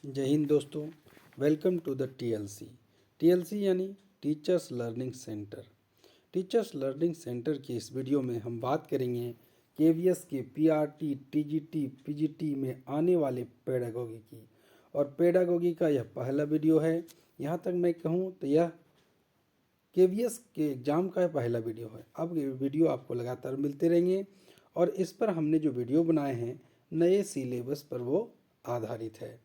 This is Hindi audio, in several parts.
जय हिंद दोस्तों। वेलकम टू द टीएलसी यानी teachers learning centre. Teachers learning centre की इस वीडियो में हम बात करेंगे केवीएस के पीआरटी टीजीटी पीजीटी में आने वाले पेडागोगी की। और पेडागोगी का यह पहला वीडियो है। यहाँ तक मैं कहूँ तो यह केवीएस के एग्ज़ाम का पहला वीडियो है। अब ये वीडियो आपको लगातार मिलते रहेंगे और इस पर हमने जो वीडियो बनाए हैं नए सिलेबस पर वो आधारित है।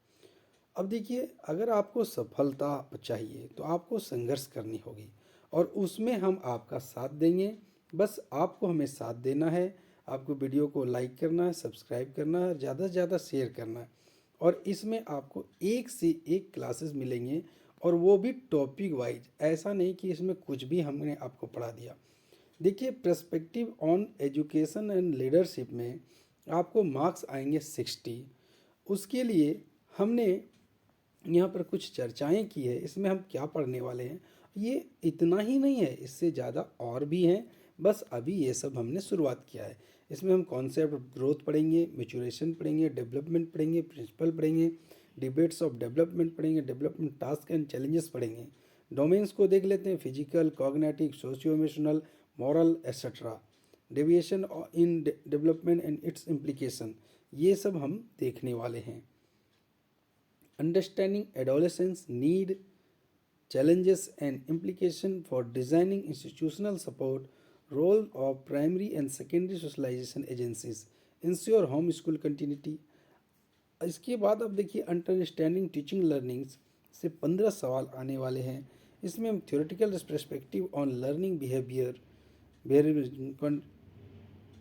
अब देखिए, अगर आपको सफलता चाहिए तो आपको संघर्ष करनी होगी और उसमें हम आपका साथ देंगे। बस आपको हमें साथ देना है। आपको वीडियो को लाइक करना है, सब्सक्राइब करना है, ज़्यादा से ज़्यादा शेयर करना है। और इसमें आपको एक से एक क्लासेस मिलेंगे और वो भी टॉपिक वाइज। ऐसा नहीं कि इसमें कुछ भी हमने आपको पढ़ा दिया। देखिए, perspective on education and leadership में आपको मार्क्स आएंगे 60। उसके लिए हमने यहाँ पर कुछ चर्चाएं की है। इसमें हम क्या पढ़ने वाले हैं, ये इतना ही नहीं है, इससे ज़्यादा और भी हैं। बस अभी ये सब हमने शुरुआत किया है। इसमें हम कॉन्सेप्ट ग्रोथ पढ़ेंगे, मैच्योरेशन पढ़ेंगे, डेवलपमेंट पढ़ेंगे, प्रिंसिपल पढ़ेंगे, डिबेट्स ऑफ डेवलपमेंट पढ़ेंगे, डेवलपमेंट टास्क एंड चैलेंजेस पढ़ेंगे। डोमेन्स को देख लेते हैं, physical, cognitive, socio emotional, moral etcetera, deviation in development and it's implication, ये सब हम देखने वाले हैं। Understanding adolescents' need, challenges and implication for designing institutional support, role of primary and secondary socialization agencies, ensure home school continuity। इसके बाद अब देखिए, अंडरस्टैंडिंग टीचिंग लर्निंग्स से 15 सवाल आने वाले हैं। इसमें हम theoretical perspective on learning behaviour,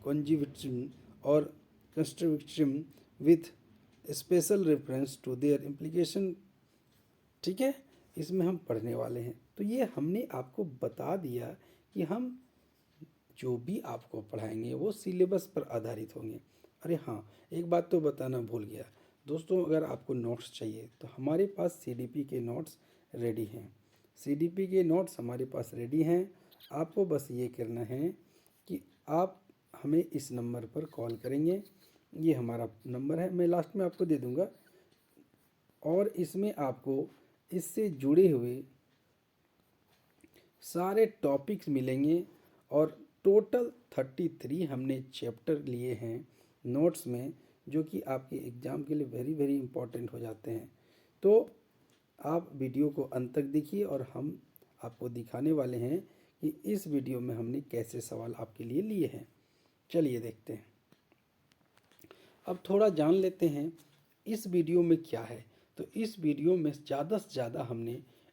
conjunctivism और constructivism with special reference to their implication, ठीक है, इसमें हम पढ़ने वाले हैं। तो ये हमने आपको बता दिया कि हम जो भी आपको पढ़ाएंगे वो सिलेबस पर आधारित होंगे। अरे हाँ, एक बात तो बताना भूल गया दोस्तों, अगर आपको नोट्स चाहिए तो हमारे पास सीडीपी के नोट्स रेडी हैं। सीडीपी के नोट्स हमारे पास रेडी हैं। आपको बस ये करना है कि आप हमें इस नंबर पर कॉल करेंगे। ये हमारा नंबर है, मैं लास्ट में आपको दे दूंगा। और इसमें आपको इससे जुड़े हुए सारे टॉपिक्स मिलेंगे। और टोटल 33 हमने चैप्टर लिए हैं नोट्स में, जो कि आपके एग्ज़ाम के लिए वेरी वेरी इंपॉर्टेंट हो जाते हैं। तो आप वीडियो को अंत तक देखिए और हम आपको दिखाने वाले हैं कि इस वीडियो में हमने कैसे सवाल आपके लिए लिए हैं। चलिए देखते हैं। अब थोड़ा जान लेते हैं इस वीडियो में क्या है। तो इस वीडियो में ज़्यादा से ज़्यादा हमने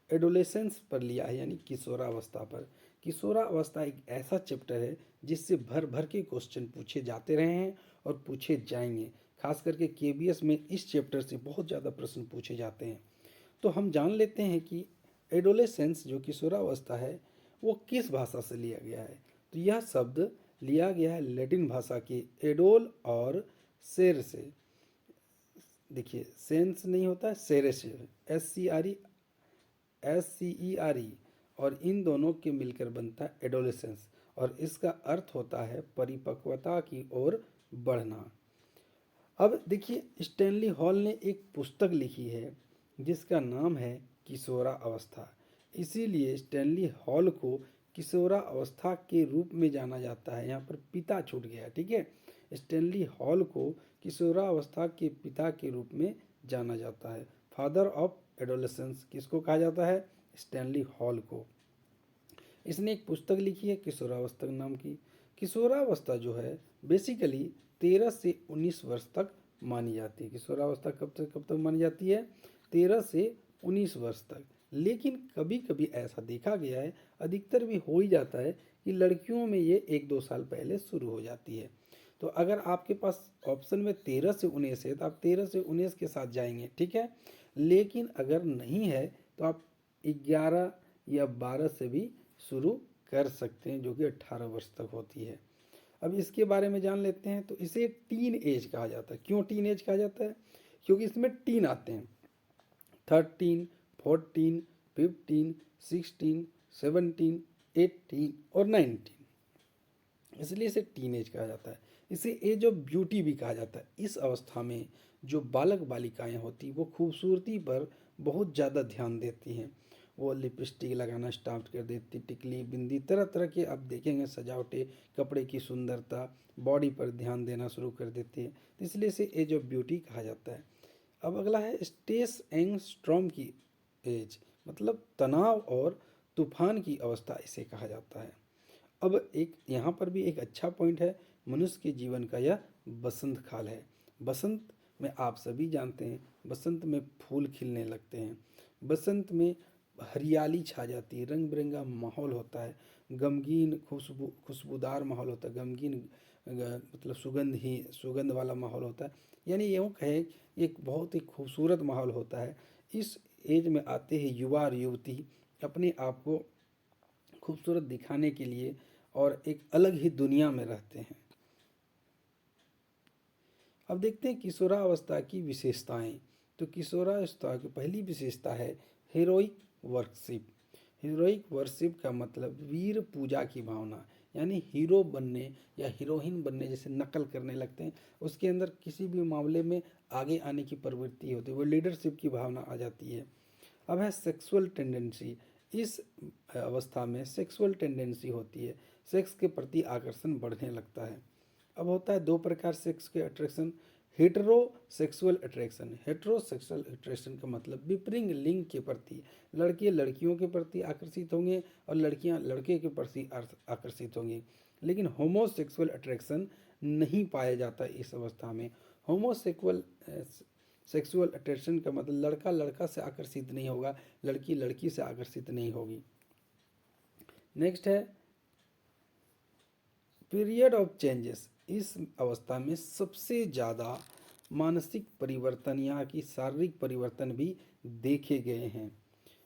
एडोलेसेंस पर लिया है, यानी किशोरावस्था पर। किशोरावस्था एक ऐसा चैप्टर है जिससे भर भर के क्वेश्चन पूछे जाते रहे हैं और पूछे जाएंगे। खास करके केबीएस में इस चैप्टर से बहुत ज़्यादा प्रश्न पूछे जाते हैं। तो हम जान लेते हैं कि एडोलेसेंस जो किशोरावस्था है वो किस भाषा से लिया गया है। तो यह शब्द लिया गया है लैटिन भाषा के एडोल और शेर से। देखिए, सेंस नहीं होता है, शेर से, SCERE, और इन दोनों के मिलकर बनता है एडोलेसेंस। और इसका अर्थ होता है परिपक्वता की ओर बढ़ना। अब देखिए, स्टैनली हॉल ने एक पुस्तक लिखी है जिसका नाम है किशोरा अवस्था। इसीलिए स्टैनली हॉल को किशोरा अवस्था के रूप में जाना जाता है। यहाँ पर पिता छूट गया, ठीक है। स्टैनली हॉल को किशोरा अवस्था के पिता के रूप में जाना जाता है। फादर ऑफ एडोलेसेंस किसको कहा जाता है? स्टैनली हॉल को। इसने एक पुस्तक लिखी है किशोरावस्था नाम की। किशोरावस्था जो है बेसिकली 13 से 19 वर्ष तक मानी जाती है। किशोरावस्था कब तक मानी जाती है? 13 से 19 वर्ष तक। लेकिन कभी कभी ऐसा देखा गया है, अधिकतर भी हो ही जाता है, कि लड़कियों में ये 1-2 साल पहले शुरू हो जाती है। तो अगर आपके पास ऑप्शन में 13 से 19 है तो आप 13 से 19 के साथ जाएंगे, ठीक है। लेकिन अगर नहीं है तो आप 11 या 12 से भी शुरू कर सकते हैं, जो कि 18 वर्ष तक होती है। अब इसके बारे में जान लेते हैं। तो इसे टीन एज कहा जाता है। क्यों टीन एज कहा जाता है? क्योंकि इसमें टीन आते हैं, 13, 14, 15, 16, 17, 18 और 19, इसलिए इसे टीन एज कहा जाता है। इसे एज ऑफ ब्यूटी भी कहा जाता है। इस अवस्था में जो बालक बालिकाएं होती वो खूबसूरती पर बहुत ज़्यादा ध्यान देती हैं। वो लिपस्टिक लगाना स्टार्ट कर देती, टिकली, बिंदी, तरह तरह के आप देखेंगे सजावटें, कपड़े की सुंदरता, बॉडी पर ध्यान देना शुरू कर देती है। इसलिए इसे एज ऑफ ब्यूटी कहा जाता है। अब अगला है स्ट्रेस एंगस्ट्रॉम की एज, मतलब तनाव और तूफान की अवस्था इसे कहा जाता है। अब एक यहाँ पर भी एक अच्छा पॉइंट है, मनुष्य के जीवन का यह बसंत काल है। बसंत में आप सभी जानते हैं, बसंत में फूल खिलने लगते हैं, बसंत में हरियाली छा जाती है, रंग बिरंगा माहौल होता है, गमगीन खुशबूदार माहौल होता है, गमगीन मतलब सुगंध वाला माहौल होता है। यानी यूँ कहें एक बहुत ही खूबसूरत माहौल होता है। इस एज में आते ही युवा और युवती अपने आप को खूबसूरत दिखाने के लिए और एक अलग ही दुनिया में रहते हैं। अब देखते हैं किशोरावस्था की विशेषताएं। तो किशोरावस्था की पहली विशेषता है हीरोइक वर्शिप। हीरोइक वर्शिप का मतलब वीर पूजा की भावना, यानी हीरो बनने या हीरोइन बनने जैसे नकल करने लगते हैं, उसके अंदर किसी भी मामले में आगे आने की प्रवृत्ति होती है, वो लीडरशिप की भावना आ जाती है। अब है सेक्सुअल टेंडेंसी। इस अवस्था में सेक्सुअल टेंडेंसी होती है, सेक्स के प्रति आकर्षण बढ़ने लगता है। अब होता है दो प्रकार सेक्स के attraction, heterosexual attraction. Heterosexual attraction का मतलब विपरीत लिंग के प्रति, लड़के लड़कियों के प्रति आकर्षित होंगे और लड़कियां लड़के के प्रति आकर्षित होंगी। लेकिन होमोसेक्सुअल अट्रैक्शन नहीं पाया जाता इस अवस्था में। होमोसेक्सुअल सेक्सुअल अट्रैक्शन का मतलब लड़का लड़का से आकर्षित नहीं होगा, लड़की लड़की से आकर्षित नहीं होगी। नेक्स्ट है पीरियड ऑफ चेंजेस। इस अवस्था में सबसे ज़्यादा मानसिक परिवर्तन यहाँ की शारीरिक परिवर्तन भी देखे गए हैं।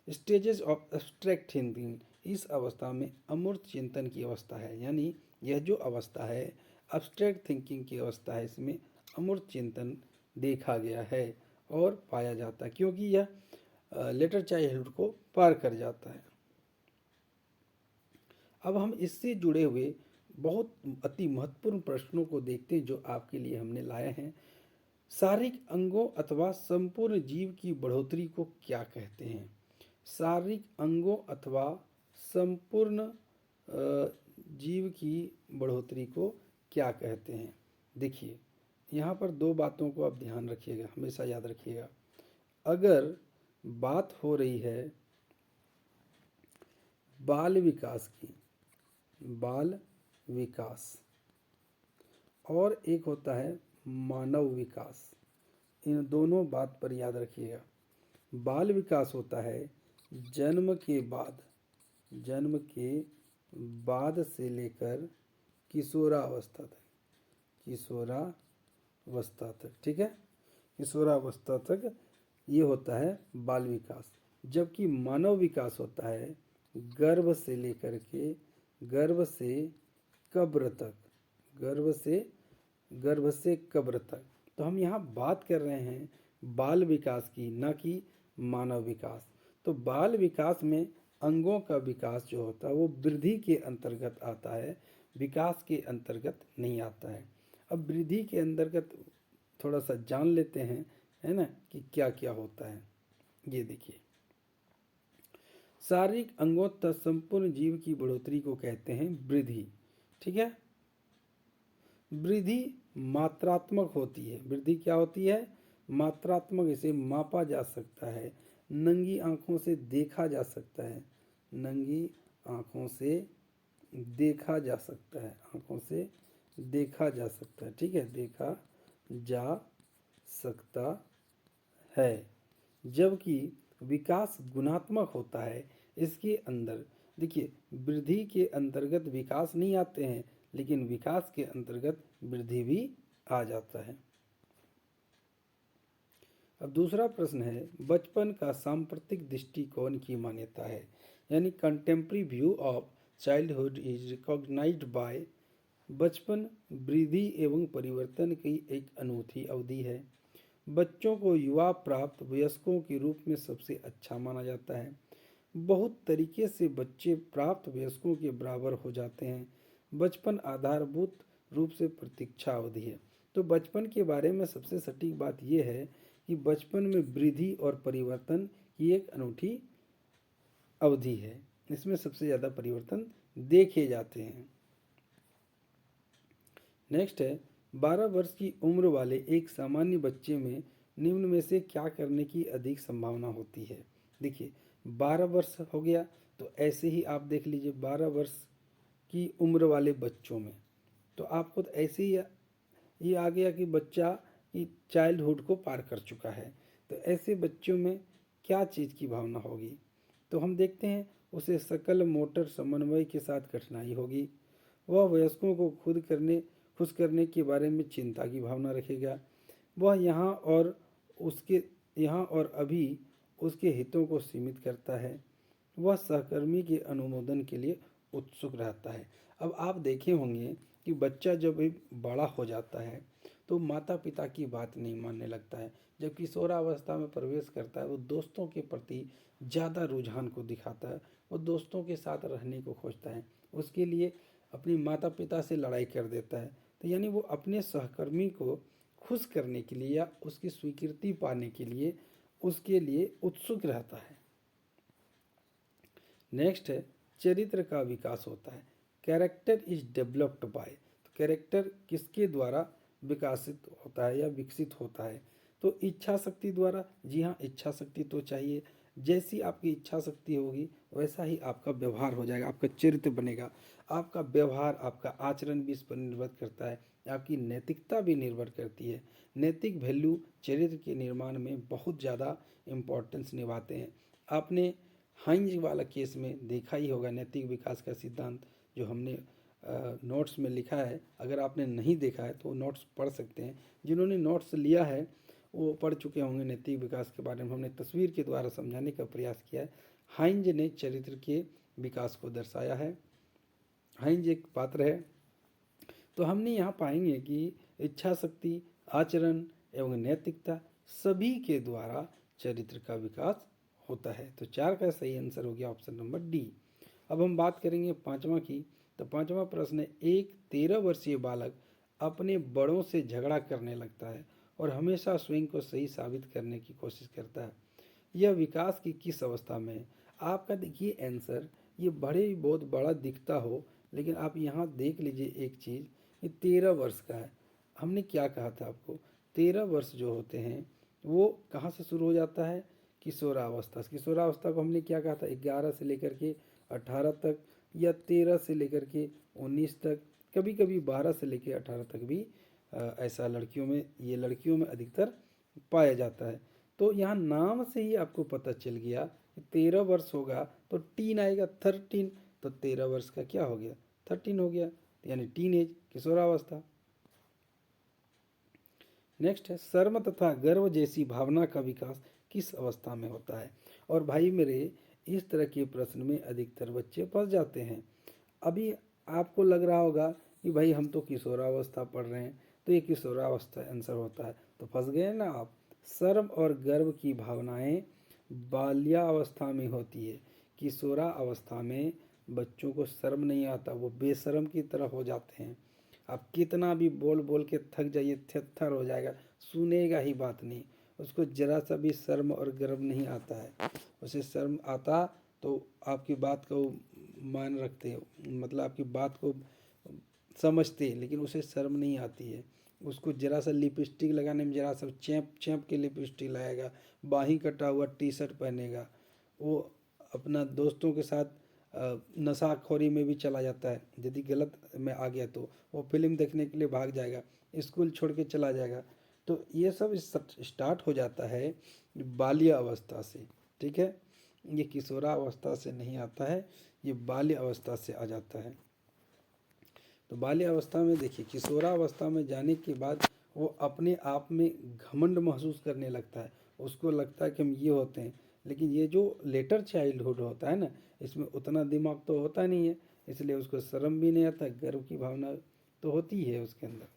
Stages of abstract thinking. इस अवस्था में अमूर्त चिंतन की अवस्था है, यानी यह जो अवस्था है एब्स्ट्रैक्ट थिंकिंग की अवस्था है, इसमें अमूर्त चिंतन देखा गया है और पाया जाता है, क्योंकि यह लेटर चाइल्डहुड को पार कर जाता है। अब हम इससे जुड़े हुए बहुत अति महत्वपूर्ण प्रश्नों को देखते हैं जो आपके लिए हमने लाए हैं। शारीरिक अंगों अथवा संपूर्ण जीव की बढ़ोतरी को क्या कहते हैं? शारीरिक अंगों अथवा संपूर्ण जीव की बढ़ोतरी को क्या कहते हैं? देखिए, यहाँ पर दो बातों को आप ध्यान रखिएगा, हमेशा याद रखिएगा। अगर बात हो रही है बाल विकास की, बाल विकास, और एक होता है मानव विकास, इन दोनों बात पर याद रखिएगा। बाल विकास होता है जन्म के बाद, जन्म के बाद से लेकर किशोरावस्था तक, किशोरावस्था तक, ठीक है, किशोरावस्था तक ये होता है बाल विकास। जबकि मानव विकास होता है गर्भ से लेकर के, गर्भ से कब्र तक, गर्भ से कब्र तक। तो हम यहाँ बात कर रहे हैं बाल विकास की, न कि मानव विकास। तो बाल विकास में अंगों का विकास जो होता है वो वृद्धि के अंतर्गत आता है, विकास के अंतर्गत नहीं आता है। अब वृद्धि के अंतर्गत थोड़ा सा जान लेते हैं, है ना, कि क्या क्या होता है। ये देखिए, शारीरिक अंगों तथा संपूर्ण जीव की बढ़ोतरी को कहते हैं वृद्धि, ठीक है। वृद्धि मात्रात्मक होती है। वृद्धि क्या होती है? मात्रात्मक। इसे मापा जा सकता है, नंगी आंखों से देखा जा सकता है, नंगी आंखों से देखा जा सकता है, आंखों से देखा जा सकता है, ठीक है, देखा जा सकता है। जबकि विकास गुणात्मक होता है। इसके अंदर देखिए, वृद्धि के अंतर्गत विकास नहीं आते हैं, लेकिन विकास के अंतर्गत वृद्धि भी आ जाता है। अब दूसरा प्रश्न है बचपन का सांप्रतिक दृष्टिकोण की मान्यता है, यानी contemporary view of childhood is recognised by. बचपन वृद्धि एवं परिवर्तन की एक अनूठी अवधि है। बच्चों को युवा प्राप्त वयस्कों के रूप में सबसे अच्छा माना जाता है। बहुत तरीके से बच्चे प्राप्त वयस्कों के बराबर हो जाते हैं। बचपन आधारभूत रूप से प्रतीक्षा अवधि है। तो बचपन के बारे में सबसे सटीक बात यह है कि बचपन में वृद्धि और परिवर्तन की एक अनूठी अवधि है। इसमें सबसे ज़्यादा परिवर्तन देखे जाते हैं। नेक्स्ट है 12 वर्ष की उम्र वाले एक सामान्य बच्चे में निम्न में से क्या करने की अधिक संभावना होती है। देखिए 12 वर्ष हो गया, तो ऐसे ही आप देख लीजिए 12 वर्ष की उम्र वाले बच्चों में, तो आपको तो ऐसे ही ये आ गया कि बच्चा कि चाइल्डहुड को पार कर चुका है। तो ऐसे बच्चों में क्या चीज़ की भावना होगी, तो हम देखते हैं उसे सकल मोटर समन्वय के साथ कठिनाई होगी। वह वयस्कों को खुश करने के बारे में चिंता की भावना रखेगा। वह यहाँ और अभी उसके हितों को सीमित करता है। वह सहकर्मी के अनुमोदन के लिए उत्सुक रहता है। अब आप देखे होंगे कि बच्चा जब भी बड़ा हो जाता है तो माता पिता की बात नहीं मानने लगता है। जब किशोरावस्था में प्रवेश करता है वो दोस्तों के प्रति ज़्यादा रुझान को दिखाता है, वो दोस्तों के साथ रहने को खोजता है, उसके लिए अपनी माता पिता से लड़ाई कर देता है। तो यानी वो अपने सहकर्मी को खुश करने के लिए या उसकी स्वीकृति पाने के लिए उसके लिए उत्सुक रहता है। नेक्स्ट है चरित्र का विकास होता है। कैरेक्टर इज डेवलप्ड बाय, तो कैरेक्टर किसके द्वारा विकसित होता है या विकसित होता है, तो इच्छा शक्ति द्वारा। जी हाँ, इच्छा शक्ति तो चाहिए। जैसी आपकी इच्छा शक्ति होगी वैसा ही आपका व्यवहार हो जाएगा, आपका चरित्र बनेगा। आपका व्यवहार, आपका आचरण भी इस पर निर्भर करता है, आपकी नैतिकता भी निर्भर करती है। नैतिक वैल्यू चरित्र के निर्माण में बहुत ज़्यादा इम्पोर्टेंस निभाते हैं। आपने हाइंज वाला केस में देखा ही होगा नैतिक विकास का सिद्धांत, जो हमने नोट्स में लिखा है। अगर आपने नहीं देखा है तो नोट्स पढ़ सकते हैं। जिन्होंने नोट्स लिया है वो पढ़ चुके होंगे नैतिक विकास के बारे में। हमने तस्वीर के द्वारा समझाने का प्रयास किया है। हाइंज ने चरित्र के विकास को दर्शाया है। हाइंज एक पात्र है। तो हमने यहाँ पाएंगे कि इच्छा शक्ति, आचरण एवं नैतिकता सभी के द्वारा चरित्र का विकास होता है। तो 4 का सही आंसर हो गया ऑप्शन नंबर डी। अब हम बात करेंगे पांचवा की। तो पांचवा प्रश्न है, एक 13 वर्षीय बालक अपने बड़ों से झगड़ा करने लगता है और हमेशा स्वयं को सही साबित करने की कोशिश करता है। यह विकास की किस अवस्था में है? आपका देखिए आंसर ये बड़े बहुत बड़ा दिखता हो, लेकिन आप यहाँ देख लीजिए एक चीज़, ये 13 वर्ष का है। हमने क्या कहा था आपको, 13 वर्ष जो होते हैं वो कहाँ से शुरू हो जाता है, किशोरावस्था। किशोरावस्था को हमने क्या कहा था, 11 से लेकर के 18 तक, या 13 से लेकर के 19 तक, कभी कभी 12 से लेकर 18 तक भी ऐसा लड़कियों में, ये लड़कियों में अधिकतर पाया जाता है। तो यहाँ नाम से ही आपको पता चल गया कि 13 वर्ष होगा तो टीन आएगा, 13। तो 13 वर्ष का क्या हो गया, 13 हो गया, यानी टीन एज, किशोरावस्था। नेक्स्ट है शर्म तथा गर्व जैसी भावना का विकास किस अवस्था में होता है। और भाई मेरे, इस तरह के प्रश्न में अधिकतर बच्चे फंस जाते हैं। अभी आपको लग रहा होगा कि भाई हम तो किशोरावस्था पढ़ रहे हैं, तो ये किशोरावस्था आंसर होता है, तो फंस गए ना आप। शर्म और गर्व की भावनाएं बाल्यावस्था में होती है। किशोरा अवस्था में बच्चों को शर्म नहीं आता, वो बेशर्म की तरह हो जाते हैं। आप कितना भी बोल बोल के थक जाइए, थर हो जाएगा, सुनेगा ही बात नहीं। उसको जरा सा भी शर्म और गर्व नहीं आता है। उसे शर्म आता तो आपकी बात को मान रखते, मतलब आपकी बात को समझते, लेकिन उसे शर्म नहीं आती है। उसको जरा सा लिपस्टिक लगाने में जरा सा चैंप चैंप के लिपस्टिक लगाएगा, बाही कटा हुआ टी शर्ट पहनेगा, वो अपना दोस्तों के साथ नशाखोरी में भी चला जाता है। यदि गलत में आ गया तो वो फिल्म देखने के लिए भाग जाएगा, स्कूल छोड़ के चला जाएगा। तो ये सब स्टार्ट हो जाता है बाल्य अवस्था से, ठीक है। ये किशोरा अवस्था से नहीं आता है, ये बाल्य अवस्था से आ जाता है। तो बाल्य अवस्था में देखिए, किशोरावस्था में जाने के बाद वो अपने आप में घमंड महसूस करने लगता है। उसको लगता है कि हम ये होते हैं। लेकिन ये जो लेटर चाइल्डहुड होता है ना, इसमें उतना दिमाग तो होता नहीं है, इसलिए उसको शर्म भी नहीं आता, गर्व की भावना तो होती है उसके अंदर।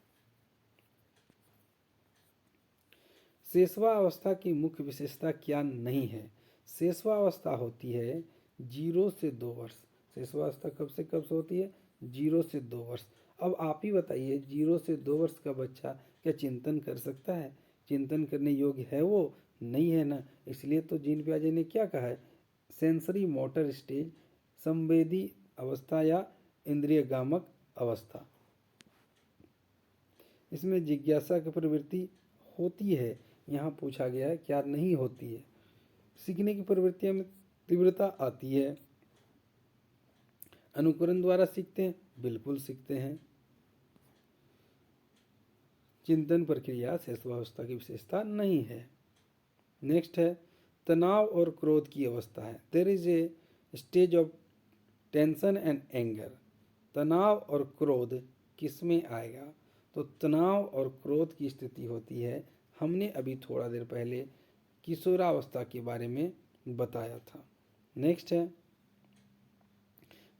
शेषवा अवस्था की मुख्य विशेषता क्या नहीं है। शेषवा अवस्था होती है 0 से 2 वर्ष। शेषवा अवस्था कब से कब से होती है, 0 से 2 वर्ष। अब आप ही बताइए, 0 से 2 वर्ष का बच्चा क्या चिंतन कर सकता है? चिंतन करने योग्य है वो? नहीं है ना। इसलिए तो जीन पियाजे ने क्या कहा है, सेंसरी मोटर स्टेज, संवेदी अवस्था या इंद्रिय गामक अवस्था। इसमें जिज्ञासा की प्रवृत्ति होती है, यहाँ पूछा गया है क्या नहीं होती है। सीखने की प्रवृत्तियों में तीव्रता आती है। अनुकरण द्वारा सीखते हैं, बिल्कुल सीखते हैं। चिंतन प्रक्रिया शेषावस्था की विशेषता नहीं है। नेक्स्ट है तनाव और क्रोध की अवस्था है। There is a stage of tension and anger. तनाव और क्रोध किस में आएगा? तो तनाव और क्रोध की स्थिति होती है, हमने अभी थोड़ा देर पहले किशोरावस्था के बारे में बताया था। नेक्स्ट है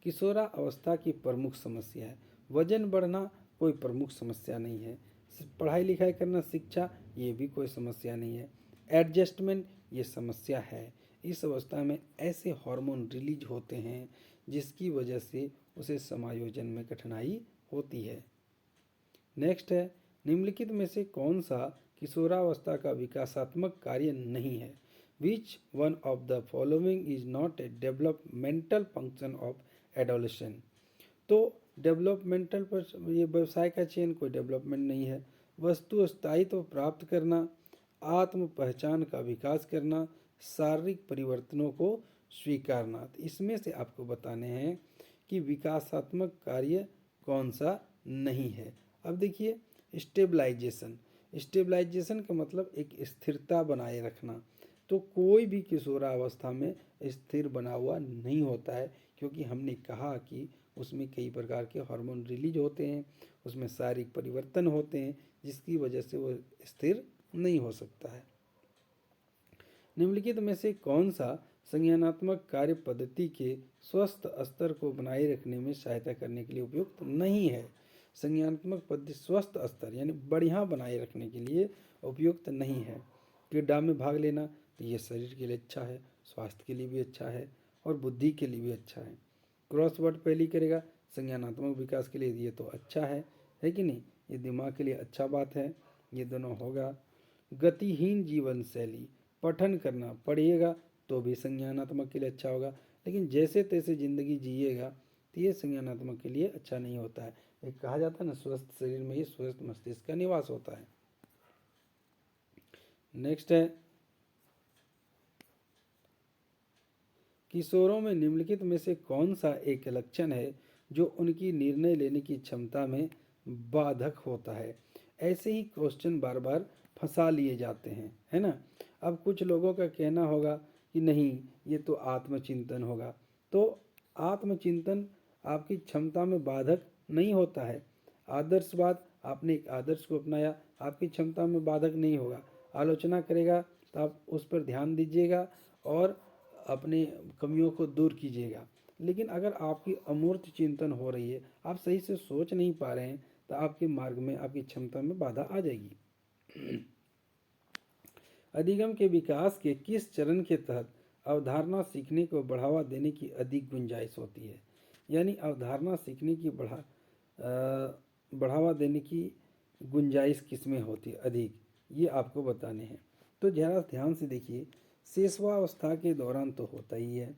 किशोरावस्था की प्रमुख समस्या है। वजन बढ़ना कोई प्रमुख समस्या नहीं है। पढ़ाई लिखाई करना, शिक्षा, ये भी कोई समस्या नहीं है। एडजस्टमेंट ये समस्या है। इस अवस्था में ऐसे हार्मोन रिलीज होते हैं जिसकी वजह से उसे समायोजन में कठिनाई होती है। नेक्स्ट है निम्नलिखित में से कौन सा किशोरावस्था का विकासात्मक कार्य नहीं है? Which one of the following is not a developmental function of adolescent? तो डेवलपमेंटल पर ये व्यवसाय का चयन कोई डेवलपमेंट नहीं है। वस्तु स्थायित्व प्राप्त करना, आत्म पहचान का विकास करना, शारीरिक परिवर्तनों को स्वीकारना। तो इसमें से आपको बताने हैं कि विकासात्मक कार्य कौन सा नहीं है। अब देखिए स्टेबलाइजेशन। स्टेबलाइजेशन का मतलब एक स्थिरता बनाए रखना। तो कोई भी किशोरावस्था में स्थिर बना हुआ नहीं होता है, क्योंकि हमने कहा कि उसमें कई प्रकार के हार्मोन रिलीज होते हैं, उसमें शारीरिक परिवर्तन होते हैं, जिसकी वजह से वो स्थिर नहीं हो सकता है। निम्नलिखित में से कौन सा संज्ञानात्मक कार्य पद्धति के स्वस्थ स्तर को बनाए रखने में सहायता करने के लिए उपयुक्त नहीं है? संज्ञानात्मक पद्धति स्वस्थ स्तर यानी बढ़िया बनाए रखने के लिए उपयुक्त नहीं है। क्रीड़ा में भाग लेना, तो ये शरीर के लिए अच्छा है, स्वास्थ्य के लिए भी अच्छा है और बुद्धि के लिए भी अच्छा है। क्रॉसवर्ड पहली करेगा, संज्ञानात्मक विकास के लिए ये तो अच्छा है कि नहीं? ये दिमाग के लिए अच्छा बात है, ये दोनों होगा। गतिहीन जीवन शैली, पठन करना, पढ़िएगा तो भी संज्ञानात्मक के लिए अच्छा होगा, लेकिन जैसे तैसे जिंदगी जिएगा तो ये संज्ञानात्मक के लिए अच्छा नहीं होता है। एक कहा जाता है ना, स्वस्थ शरीर में ही स्वस्थ मस्तिष्क का निवास होता है। नेक्स्ट है किशोरों में निम्नलिखित में से कौन सा एक लक्षण है जो उनकी निर्णय लेने की क्षमता में बाधक होता है? ऐसे ही क्वेश्चन बार बार फंसा लिए जाते हैं, है ना। अब कुछ लोगों का कहना होगा कि नहीं, ये तो आत्मचिंतन होगा। तो आत्मचिंतन आपकी क्षमता में बाधक नहीं होता है। आदर्शवाद, आपने एक आदर्श को अपनाया, आपकी क्षमता में बाधक नहीं होगा। आलोचना करेगा तो आप उस पर ध्यान दीजिएगा और अपनी कमियों को दूर कीजिएगा। लेकिन अगर आपकी अमूर्त चिंतन हो रही है, आप सही से सोच नहीं पा रहे हैं, तो आपके मार्ग में, आपकी क्षमता में बाधा आ जाएगी। अधिगम के विकास के किस चरण के तहत अवधारणा सीखने को बढ़ावा देने की अधिक गुंजाइश होती है? यानी अवधारणा सीखने की बढ़ावा देने की गुंजाइश किस में होती है अधिक, ये आपको बताने हैं। तो ज़रा ध्यान से देखिए, शिशुआवस्था के दौरान तो होता ही है,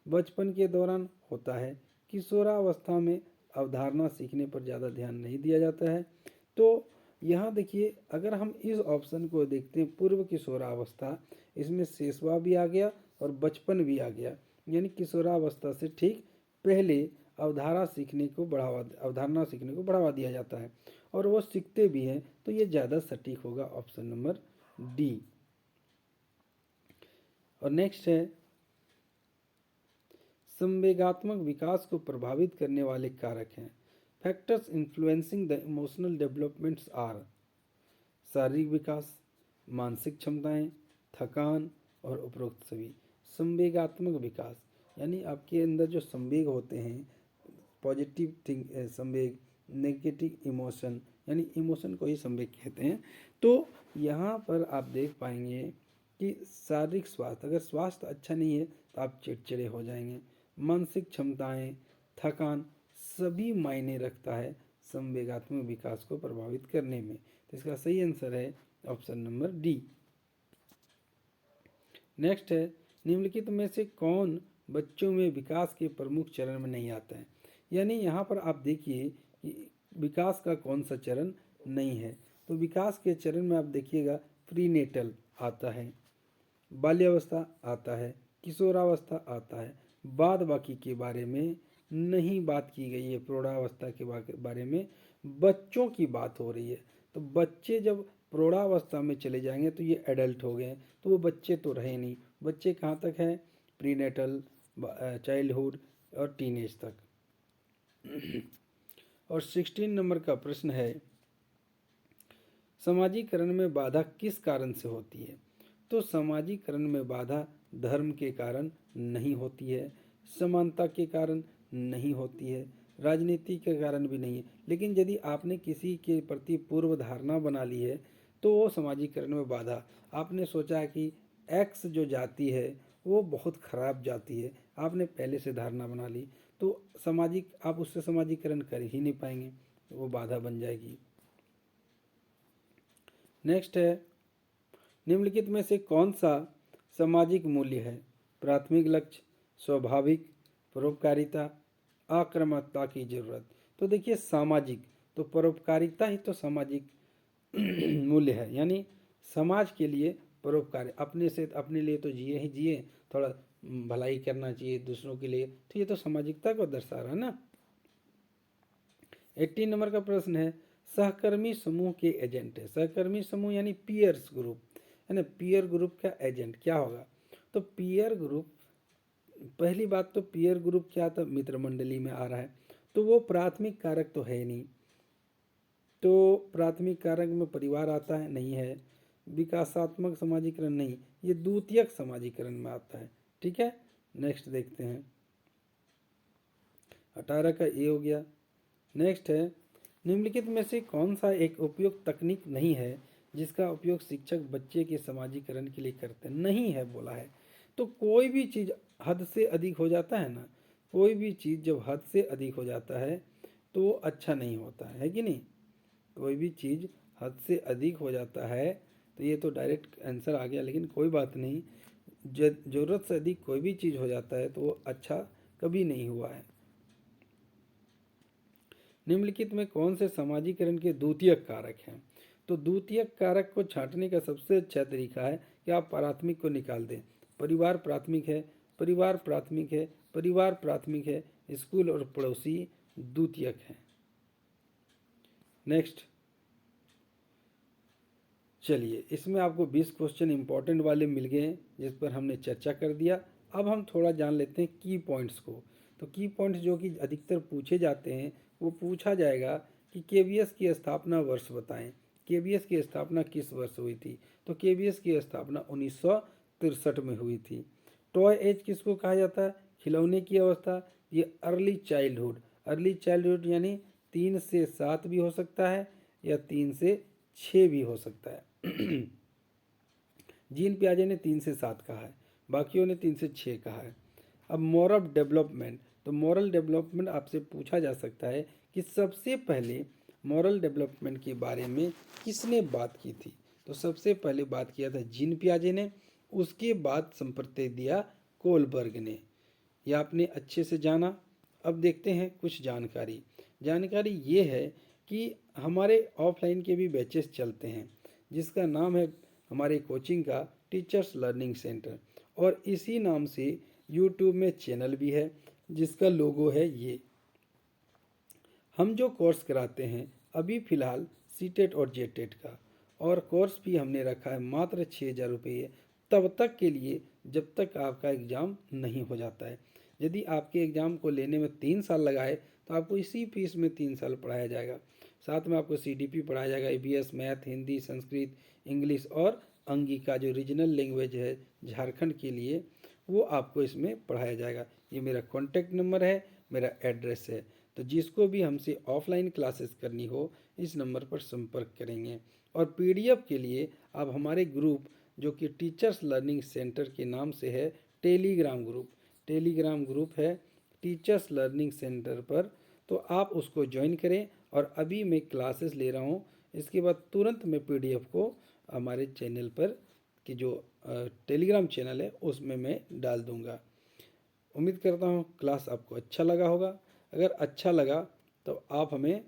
बचपन के दौरान होता है, किशोरावस्था में अवधारणा सीखने पर ज़्यादा ध्यान नहीं दिया जाता है। तो यहाँ देखिए, अगर हम इस ऑप्शन को देखते हैं पूर्व किशोरावस्था, इसमें शिशुआ भी आ गया और बचपन भी आ गया, यानी किशोरावस्था से ठीक पहले अवधारणा सीखने को बढ़ावा दिया जाता है और वो सीखते भी हैं। तो ये ज़्यादा सटीक होगा ऑप्शन नंबर डी। और नेक्स्ट है संवेगात्मक विकास को प्रभावित करने वाले कारक हैं। Factors influencing the emotional developments are शारीरिक विकास, मानसिक क्षमताएं, थकान और उपरोक्त सभी। संवेगात्मक विकास यानी आपके अंदर जो संवेग होते हैं, पॉजिटिव संवेग, नेगेटिव इमोशन, यानी इमोशन को ही संवेग कहते हैं। तो यहाँ पर आप देख पाएंगे कि शारीरिक स्वास्थ्य, अगर स्वास्थ्य अच्छा नहीं है तो आप चिड़चिड़े हो जाएंगे। मानसिक क्षमताएं, थकान, सभी मायने रखता है संवेगात्मक विकास को प्रभावित करने में। तो इसका सही आंसर है ऑप्शन नंबर डी। नेक्स्ट है, निम्नलिखित में से कौन बच्चों में विकास के प्रमुख चरण में नहीं आता है। यानी यहाँ पर आप देखिए कि विकास का कौन सा चरण नहीं है। तो विकास के चरण में आप देखिएगा प्रीनेटल आता है, बाल्यावस्था आता है, किशोरावस्था आता है, बाद बाकी के बारे में नहीं बात की गई है। प्रौढ़ावस्था के बारे में बच्चों की बात हो रही है। तो बच्चे जब प्रौढ़ावस्था में चले जाएंगे तो ये एडल्ट हो गए, तो वो बच्चे तो रहे नहीं। बच्चे कहाँ तक हैं? प्रीनेटल, चाइल्डहुड और टीनेज तक। और 16 नंबर का प्रश्न है, समाजीकरण में बाधा किस कारण से होती है। तो समाजीकरण में बाधा धर्म के कारण नहीं होती है, समानता के कारण नहीं होती है, राजनीति के कारण भी नहीं है। लेकिन यदि आपने किसी के प्रति पूर्व धारणा बना ली है तो वो समाजीकरण में बाधा, आपने सोचा कि एक्स जो जाति है वो बहुत खराब जाति है, आपने पहले से धारणा बना ली, तो सामाजिक आप उससे समाजीकरण कर ही नहीं पाएंगे, वो बाधा बन जाएगी। नेक्स्ट है, निम्नलिखित में से कौन सा सामाजिक मूल्य है? प्राथमिक लक्ष्य, स्वाभाविक, परोपकारिता, आक्रामकता की जरूरत। तो देखिए सामाजिक, तो परोपकारिता ही तो सामाजिक मूल्य है। यानी समाज के लिए परोपकार, अपने से अपने लिए तो जिए ही जिए, थोड़ा भलाई करना चाहिए दूसरों के लिए, तो ये तो सामाजिकता को दर्शा रहा है ना। 18 नंबर का प्रश्न है, सहकर्मी समूह के एजेंट है। सहकर्मी समूह यानी पीयर्स ग्रुप है ना, पीयर ग्रुप का एजेंट क्या होगा? तो पीयर ग्रुप, पहली बात तो पीयर ग्रुप क्या था? मित्र मंडली में आ रहा है, तो वो प्राथमिक कारक तो है नहीं। तो प्राथमिक कारक में परिवार आता है? नहीं है। विकासात्मक समाजीकरण नहीं, ये द्वितीयक समाजीकरण में आता है। ठीक है, नेक्स्ट देखते हैं। 18 का ए हो गया। नेक्स्ट है, निम्नलिखित में से कौन सा एक उपयुक्त तकनीक नहीं है जिसका उपयोग शिक्षक बच्चे के समाजीकरण के लिए करते नहीं है बोला है। तो कोई भी चीज़ हद से अधिक हो जाता है ना, कोई भी चीज़ जब हद से अधिक हो जाता है तो अच्छा नहीं होता है कि नहीं। कोई भी चीज़ हद से अधिक हो जाता है तो ये तो डायरेक्ट आंसर आ गया, लेकिन कोई बात नहीं, ज़रूरत से अधिक कोई भी चीज़ हो जाता है तो वो अच्छा कभी नहीं हुआ है। निम्नलिखित में कौन से समाजीकरण के द्वितीयक कारक हैं? तो द्वितीयक कारक को छांटने का सबसे अच्छा तरीका है कि आप प्राथमिक को निकाल दें। परिवार प्राथमिक है, परिवार प्राथमिक है, परिवार प्राथमिक है, स्कूल और पड़ोसी द्वितीयक हैं। नेक्स्ट, चलिए इसमें आपको 20 क्वेश्चन इंपॉर्टेंट वाले मिल गए हैं जिस पर हमने चर्चा कर दिया। अब हम थोड़ा जान लेते हैं की पॉइंट्स को। तो की पॉइंट्स जो कि अधिकतर पूछे जाते हैं, वो पूछा जाएगा कि केवीएस की स्थापना वर्ष बताएं। केवीएस की स्थापना किस वर्ष हुई थी? तो केवीएस की स्थापना 1963 में हुई थी। टॉय एज किसको कहा जाता है? खिलौने की अवस्था। ये अर्ली चाइल्डहुड, अर्ली चाइल्डहुड यानी 3 से 7 भी हो सकता है या 3 से 6 भी हो सकता है। जीन पियाजे ने 3 से 7 कहा है, बाकियों ने 3 से 6 कहा है। अब मोरल डेवलपमेंट, तो मॉरल डेवलपमेंट आपसे पूछा जा सकता है कि सबसे पहले मॉरल डेवलपमेंट के बारे में किसने बात की थी? तो सबसे पहले बात किया था जीन पियाजे ने, उसके बाद संप्रत्यय दिया कोलबर्ग ने। यह आपने अच्छे से जाना। अब देखते हैं कुछ जानकारी। जानकारी ये है कि हमारे ऑफलाइन के भी बैचेस चलते हैं जिसका नाम है हमारे कोचिंग का टीचर्स लर्निंग सेंटर, और इसी नाम से यूट्यूब में चैनल भी है जिसका लोगो है ये। हम जो कोर्स कराते हैं अभी फ़िलहाल सीटेट और जेटेट का, और कोर्स भी हमने रखा है मात्र 6,000 रुपये तब तक के लिए जब तक आपका एग्ज़ाम नहीं हो जाता है। यदि आपके एग्ज़ाम को लेने में 3 साल लगाए तो आपको इसी फीस में 3 साल पढ़ाया जाएगा। साथ में आपको सीडीपी पढ़ाया जाएगा, EVS, math, Hindi, Sanskrit, English और अंगिका जो रीजनल लैंग्वेज है झारखंड के लिए, वो आपको इसमें पढ़ाया जाएगा। ये मेरा कॉन्टैक्ट नंबर है, मेरा एड्रेस है। तो जिसको भी हमसे ऑफलाइन क्लासेस करनी हो इस नंबर पर संपर्क करेंगे। और पीडीएफ के लिए आप हमारे ग्रुप जो कि टीचर्स लर्निंग सेंटर के नाम से है, टेलीग्राम ग्रुप है टीचर्स लर्निंग सेंटर पर, तो आप उसको ज्वाइन करें। और अभी मैं क्लासेस ले रहा हूँ इसके बाद तुरंत मैं PDF को हमारे चैनल पर कि जो टेलीग्राम चैनल है उसमें मैं डाल दूंगा। उम्मीद करता हूँ क्लास आपको अच्छा लगा होगा। अगर अच्छा लगा तो आप हमें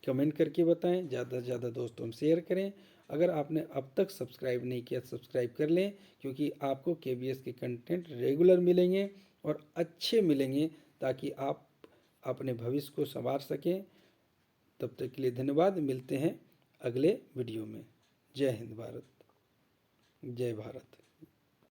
कमेंट करके बताएं, ज़्यादा से ज़्यादा दोस्तों में शेयर करें। अगर आपने अब तक सब्सक्राइब नहीं किया सब्सक्राइब कर लें, क्योंकि आपको KVS के कंटेंट रेगुलर मिलेंगे और अच्छे मिलेंगे, ताकि आप अपने भविष्य को संवार सकें। तब तक के लिए धन्यवाद। मिलते हैं अगले वीडियो में। जय हिंद भारत, जय भारत।